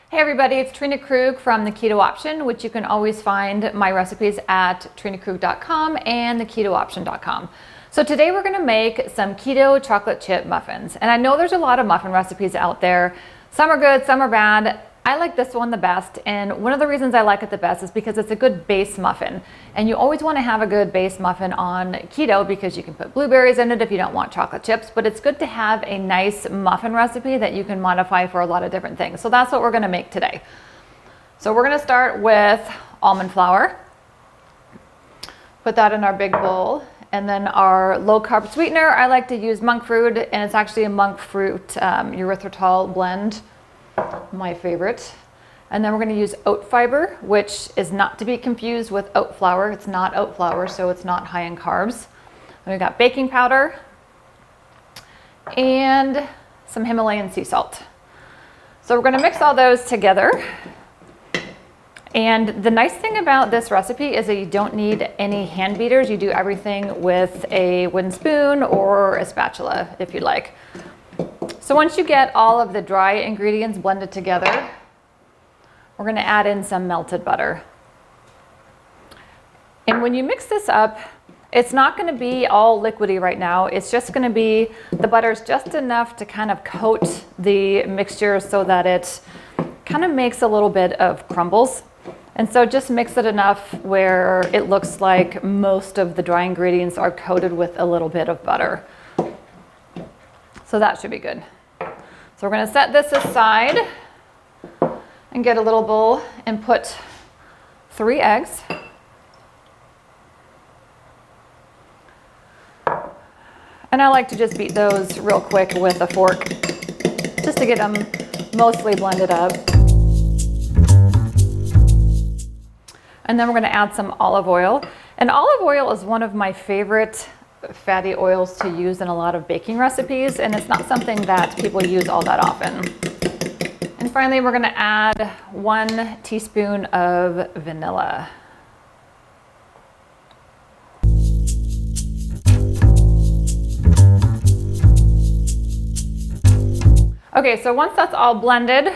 Hey everybody, it's Trina Krug from the Keto Option, which you can always find my recipes at trinakrug.com and theketooption.com. So today we're gonna make some keto chocolate chip muffins. And I know there's a lot of muffin recipes out there. Some are good, some are bad. I like this one the best, and one of the reasons I like it the best is because it's a good base muffin. And you always want to have a good base muffin on keto because you can put blueberries in it if you don't want chocolate chips, but it's good to have a nice muffin recipe that you can modify for a lot of different things. So that's what we're going to make today. So we're going to start with almond flour. Put that in our big bowl. And then our low carb sweetener, I like to use monk fruit, and it's actually a monk fruit erythritol blend. My favorite. And then we're going to use oat fiber, which is not to be confused with oat flour. It's not oat flour, so it's not high in carbs. And we've got baking powder and some Himalayan sea salt. So we're going to mix all those together. And the nice thing about this recipe is that you don't need any hand beaters. You do everything with a wooden spoon or a spatula if you like. So once you get all of the dry ingredients blended together, we're going to add in some melted butter. And when you mix this up, it's not going to be all liquidy right now. It's just going to be, the butter's just enough to kind of coat the mixture so that it kind of makes a little bit of crumbles. And so just mix it enough where it looks like most of the dry ingredients are coated with a little bit of butter. So that should be good. So we're going to set this aside and get a little bowl and put 3 eggs. And I like to just beat those real quick with a fork just to get them mostly blended up. And then we're going to add some olive oil. And olive oil is one of my favorite fatty oils to use in a lot of baking recipes, and it's not something that people use all that often. And finally, we're going to add 1 teaspoon of vanilla. Okay, so once that's all blended,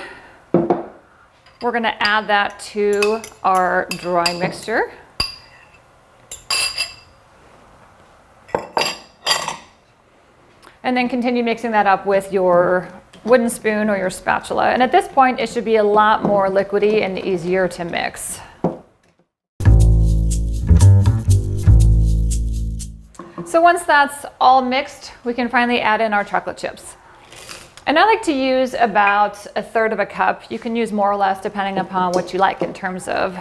we're going to add that to our dry mixture. And then continue mixing that up with your wooden spoon or your spatula. And at this point, it should be a lot more liquidy and easier to mix. So once that's all mixed, we can finally add in our chocolate chips. And I like to use about 1/3 of a cup. You can use more or less depending upon what you like in terms of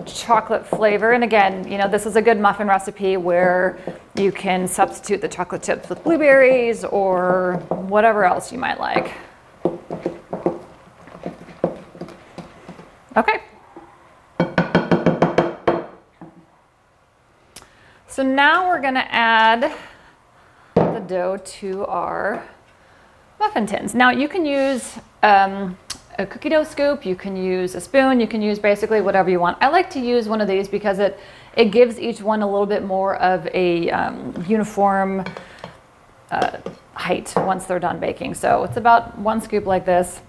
chocolate flavor. And again, you know, this is a good muffin recipe where you can substitute the chocolate chips with blueberries or whatever else you might like. Okay. So now we're going to add the dough to our muffin tins. Now you can use a cookie dough scoop, you can use a spoon, you can use basically whatever you want. I like to use one of these because it gives each one a little bit more of a uniform height once they're done baking. So it's about 1 scoop like this.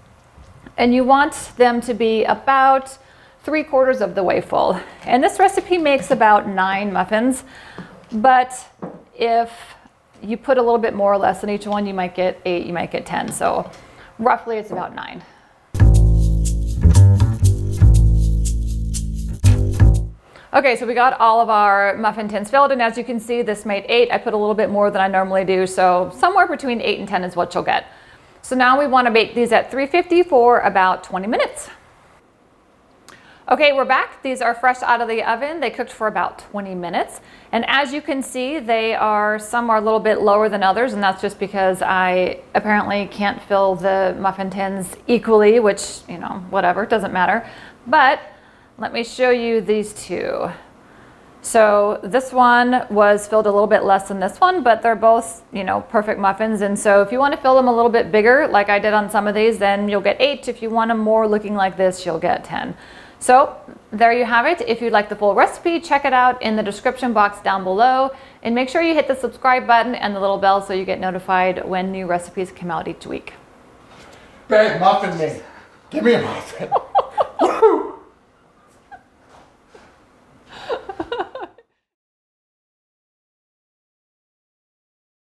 And you want them to be about 3/4 of the way full. And this recipe makes about 9 muffins, but if you put a little bit more or less in each one, you might get 8, you might get 10. So roughly it's about 9. Okay, so we got all of our muffin tins filled, and as you can see, this made 8. I put a little bit more than I normally do, so somewhere between 8 and 10 is what you'll get. So now we want to bake these at 350 for about 20 minutes. Okay, we're back. These are fresh out of the oven. They cooked for about 20 minutes. And as you can see, some are a little bit lower than others, and that's just because I apparently can't fill the muffin tins equally, which, you know, whatever, it doesn't matter. But let me show you these two. So this one was filled a little bit less than this one, but they're both, you know, perfect muffins. And so if you want to fill them a little bit bigger, like I did on some of these, then you'll get 8. If you want them more looking like this, you'll get 10. So there you have it. If you'd like the full recipe, check it out in the description box down below. And make sure you hit the subscribe button and the little bell so you get notified when new recipes come out each week. Bad muffin me. Give me a muffin.